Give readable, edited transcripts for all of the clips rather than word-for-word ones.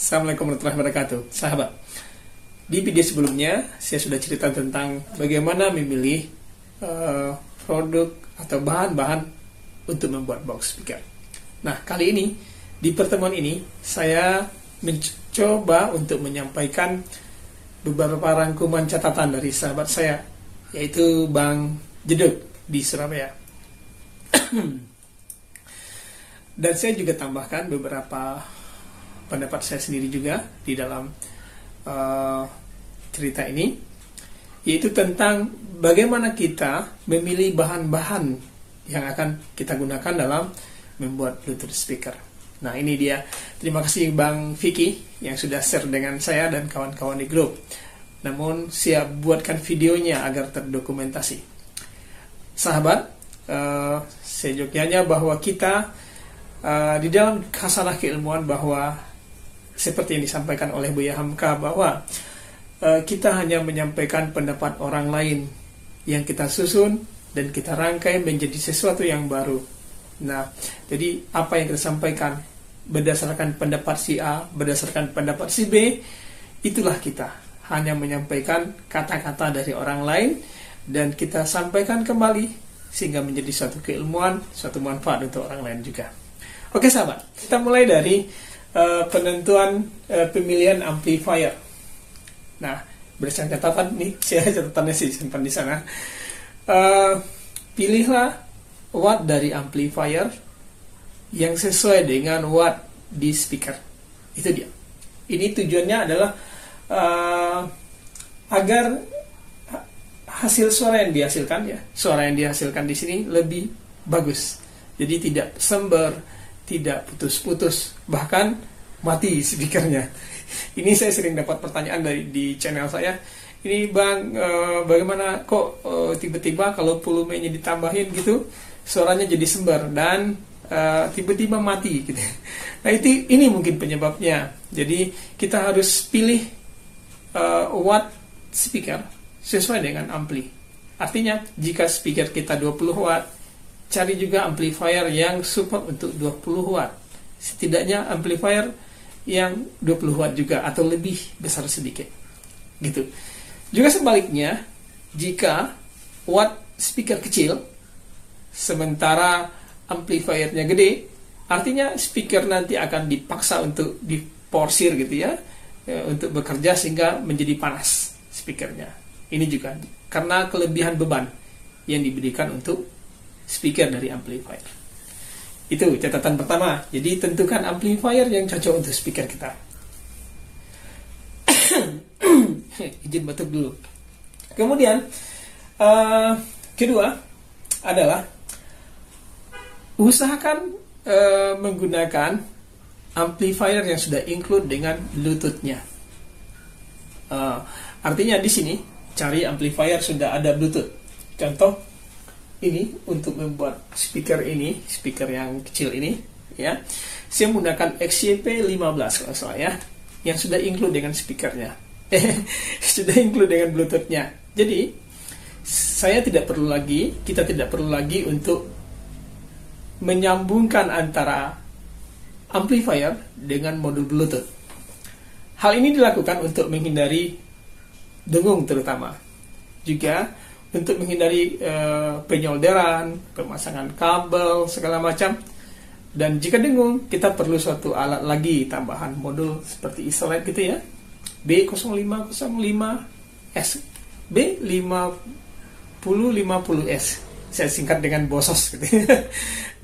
Assalamualaikum warahmatullahi wabarakatuh. Sahabat, di video sebelumnya saya sudah cerita tentang bagaimana memilih produk atau bahan-bahan untuk membuat box speaker. Nah, kali ini di pertemuan ini saya mencoba untuk menyampaikan beberapa rangkuman catatan dari sahabat saya, yaitu Bang Jeduk di Surabaya. Dan saya juga tambahkan beberapa pendapat saya sendiri juga di dalam cerita ini, yaitu tentang bagaimana kita memilih bahan-bahan yang akan kita gunakan dalam membuat Bluetooth speaker. Nah, ini dia. Terima kasih Bang Vicky yang sudah share dengan saya dan kawan-kawan di grup. Namun siap buatkan videonya agar terdokumentasi. Sahabat, seyogyanya bahwa kita di dalam khasanah keilmuan bahwa seperti yang disampaikan oleh Buya Hamka, bahwa kita hanya menyampaikan pendapat orang lain yang kita susun dan kita rangkai menjadi sesuatu yang baru. Nah, jadi apa yang kita sampaikan berdasarkan pendapat si A, berdasarkan pendapat si B, itulah kita hanya menyampaikan kata-kata dari orang lain dan kita sampaikan kembali sehingga menjadi suatu keilmuan, suatu manfaat untuk orang lain juga. Oke sahabat, kita mulai dari penentuan pemilihan amplifier. Nah, berdasarkan catatan nih, saya catatannya sih simpan di sana. Pilihlah watt dari amplifier yang sesuai dengan watt di speaker. Itu dia. Ini tujuannya adalah agar hasil suara yang dihasilkan, ya, suara yang dihasilkan di sini lebih bagus. Jadi tidak sember, tidak putus-putus, bahkan mati speakernya. Ini saya sering dapat pertanyaan di channel saya. Ini Bang, bagaimana kok tiba-tiba kalau volumenya ditambahin gitu, suaranya jadi sember dan tiba-tiba mati gitu. Nah, ini mungkin penyebabnya. Jadi kita harus pilih watt speaker sesuai dengan ampli. Artinya jika speaker kita 20 watt, cari juga amplifier yang support untuk 20 watt. Setidaknya amplifier yang 20 watt juga atau lebih besar sedikit. Gitu. Juga sebaliknya, jika watt speaker kecil sementara amplifiernya gede, artinya speaker nanti akan dipaksa untuk diporsir gitu ya, untuk bekerja sehingga menjadi panas speakernya. Ini juga karena kelebihan beban yang diberikan untuk speaker dari amplifier. Itu catatan pertama. Jadi tentukan amplifier yang cocok untuk speaker kita. Izin batuk dulu. Kemudian kedua adalah usahakan menggunakan amplifier yang sudah include dengan Bluetooth-nya. Artinya di sini cari amplifier sudah ada Bluetooth. Contoh ini untuk membuat speaker ini, speaker yang kecil ini, ya, saya menggunakan XYP 15 kalau salah ya, yang sudah include dengan speakernya, sudah include dengan Bluetooth-nya. Jadi kita tidak perlu lagi untuk menyambungkan antara amplifier dengan modul Bluetooth. Hal ini dilakukan untuk menghindari dengung terutama, juga untuk menghindari penyolderan, pemasangan kabel, segala macam. Dan jika dengung, kita perlu suatu alat lagi tambahan modul seperti isolate gitu ya, B0505S, B5050S. Saya singkat dengan BOSOS gitu.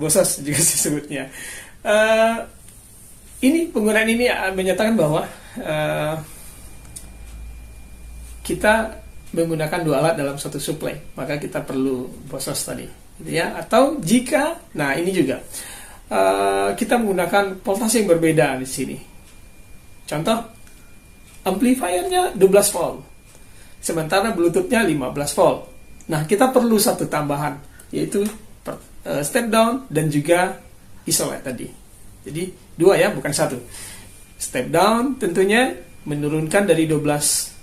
BOSOS juga disebutnya. Ini penggunaan ini menyatakan bahwa kita menggunakan dua alat dalam satu supply, maka kita perlu BOSOS tadi, gitu ya. Atau jika, nah ini juga kita menggunakan voltase yang berbeda di sini. Contoh, amplifiernya 12 volt, sementara Bluetooth-nya 15 volt. Nah, kita perlu satu tambahan, yaitu step down dan juga isolate tadi. Jadi dua ya, bukan satu. Step down tentunya menurunkan dari 12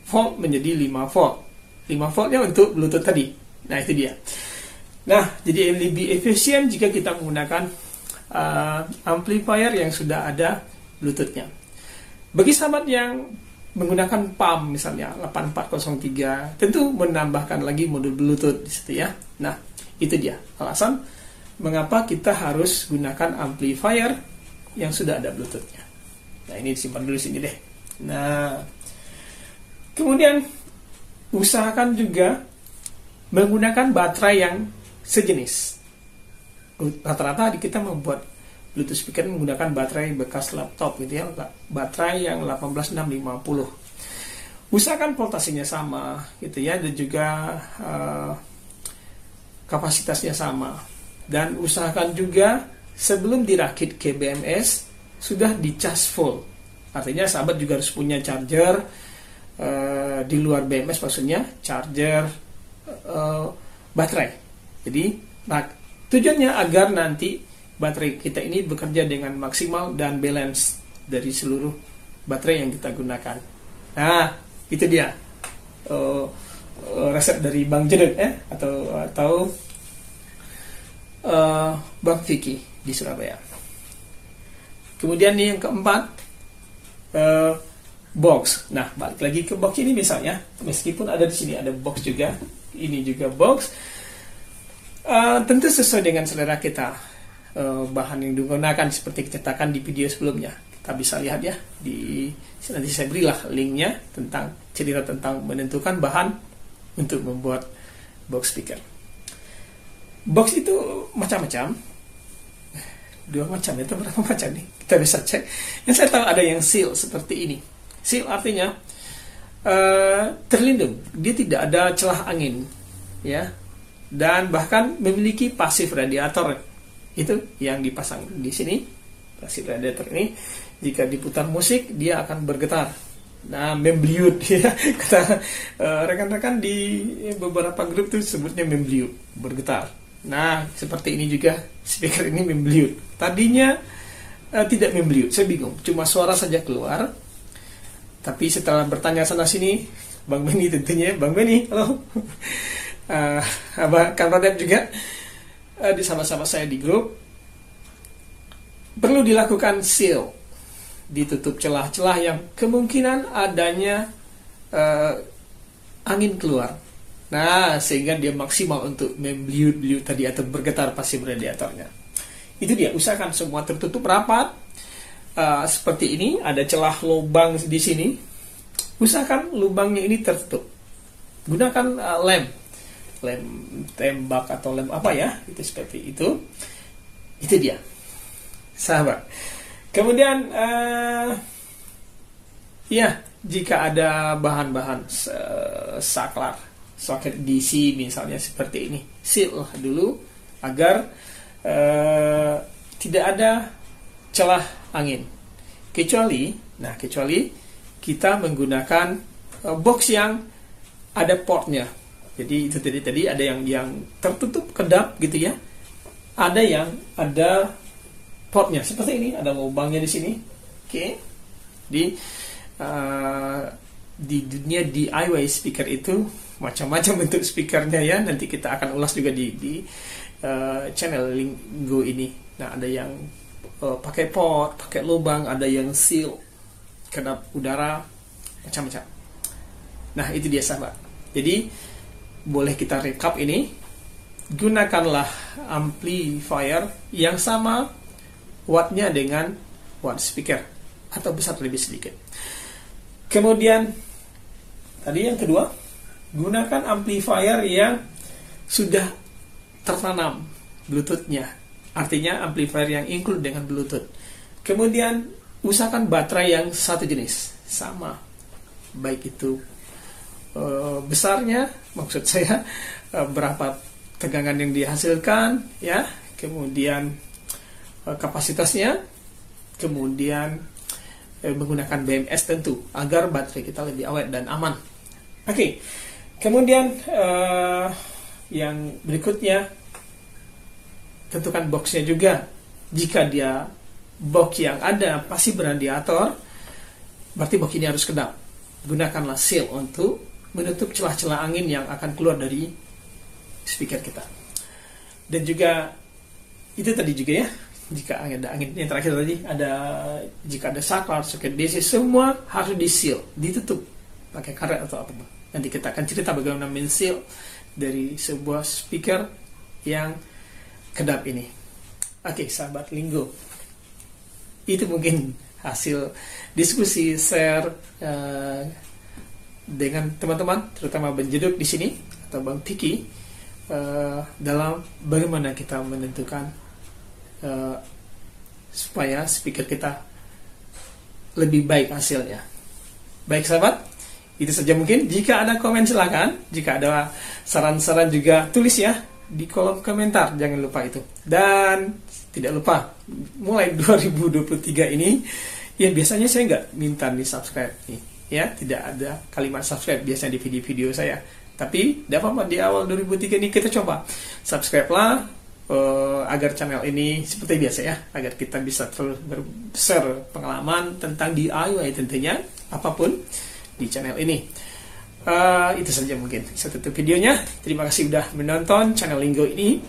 volt menjadi 5 volt. 5 voltnya untuk Bluetooth tadi. Nah, itu dia. Nah, jadi lebih efisien jika kita menggunakan amplifier yang sudah ada Bluetooth-nya. Bagi sahabat yang menggunakan PAM misalnya 8403, tentu menambahkan lagi modul Bluetooth di situ ya. Nah, itu dia alasan mengapa kita harus gunakan amplifier yang sudah ada Bluetooth-nya. Nah, ini disimpan dulu sini deh. Nah, kemudian usahakan juga menggunakan baterai yang sejenis. Rata-rata kita membuat Bluetooth speaker menggunakan baterai bekas laptop gitu ya, baterai yang 18650. Usahakan voltasenya sama gitu ya, dan juga kapasitasnya sama. Dan usahakan juga sebelum dirakit ke BMS sudah dicas full. Artinya sahabat juga harus punya charger di luar BMS, maksudnya charger baterai. Jadi tujuannya agar nanti baterai kita ini bekerja dengan maksimal dan balance dari seluruh baterai yang kita gunakan. Nah, itu dia resep dari Bang Jedut atau Bang Vicky di Surabaya. Kemudian yang keempat, box. Nah, balik lagi ke box ini misalnya, meskipun ada di sini ada box juga, ini juga box. Tentu sesuai dengan selera kita. Bahan yang digunakan seperti dicetakan di video sebelumnya, kita bisa lihat ya, nanti saya berilah linknya tentang cerita tentang menentukan bahan untuk membuat box speaker. Box itu macam-macam, 2 macam itu, berapa macam nih, kita bisa cek. Yang saya tahu ada yang seal seperti ini. Seal artinya terlindung, dia tidak ada celah angin ya, dan bahkan memiliki pasif radiator. Itu yang dipasang di sini, pasif radiator ini jika diputar musik dia akan bergetar. Nah, membliut ya, kata rekan-rekan di beberapa grup tuh sebutnya membliut, bergetar. Nah, seperti ini juga speaker ini membliut. Tadinya tidak membliut, saya bingung, cuma suara saja keluar. Tapi setelah bertanya sana sini, Bang Benny tentunya, Bang Benny, halo, Kang Radep juga, di sama-sama saya di grup, perlu dilakukan seal, ditutup celah-celah yang kemungkinan adanya angin keluar. Nah, sehingga dia maksimal untuk membliut-bliut tadi atau bergetar pasif radiatornya. Itu dia, usahakan semua tertutup rapat. Seperti ini, ada celah lubang di sini. Usahakan lubangnya ini tertutup. Gunakan lem tembak atau lem apa ya, itu seperti itu. Itu dia, sahabat. Kemudian ya, jika ada bahan-bahan saklar, soket DC misalnya seperti ini, seal dulu agar tidak ada celah angin. Kecuali kita menggunakan box yang ada portnya. Jadi itu tadi ada yang tertutup kedap gitu ya. Ada yang ada portnya seperti ini, ada lubangnya di sini. Oke. Di dunia DIY speaker itu macam-macam bentuk speakernya ya. Nanti kita akan ulas juga di channel Linggo ini. Nah, ada yang pakai port, pakai lubang, ada yang seal, kedap udara, macam-macam. Nah, itu dia sahabat. Jadi boleh kita rekap ini, gunakanlah amplifier yang sama wattnya dengan watt speaker atau besar lebih sedikit. Kemudian tadi yang kedua, gunakan amplifier yang sudah tertanam Bluetooth-nya, artinya amplifier yang include dengan Bluetooth. Kemudian usahakan baterai yang satu jenis, sama, baik itu besarnya, maksud saya berapa tegangan yang dihasilkan ya, kemudian kapasitasnya, kemudian menggunakan BMS tentu agar baterai kita lebih awet dan aman. Oke. Kemudian yang berikutnya, tentukan boxnya juga. Jika dia box yang ada pasif radiator, berarti box ini harus kedap. Gunakanlah seal untuk menutup celah-celah angin yang akan keluar dari speaker kita. Dan juga itu tadi juga ya, Jika ada angin, yang terakhir tadi ada, jika ada saklar, soket DC, semua harus di seal, ditutup pakai karet atau apa. Nanti kita akan cerita bagaimana men-seal dari sebuah speaker yang kedap ini. Oke, sahabat Linggo, itu mungkin hasil diskusi share dengan teman-teman, terutama Bang Jeduk di sini atau Bang Piki, dalam bagaimana kita menentukan supaya speaker kita lebih baik hasilnya. Baik sahabat, itu saja mungkin. Jika ada komen silakan, jika ada saran-saran juga tulis ya di kolom komentar, jangan lupa itu. Dan tidak lupa, mulai 2023 ini, ya biasanya saya nggak minta di subscribe nih, ya tidak ada kalimat subscribe biasanya di video-video saya. Tapi tidak apa-apa, di awal 2023 ini kita coba subscribe lah, agar channel ini seperti biasa ya, agar kita bisa terus share pengalaman tentang DIY tentunya, apapun di channel ini. Itu saja mungkin saya tutup videonya. Terima kasih sudah menonton channel Linggo ini.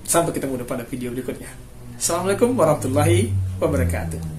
Sampai ketemu pada video berikutnya. Assalamualaikum warahmatullahi wabarakatuh.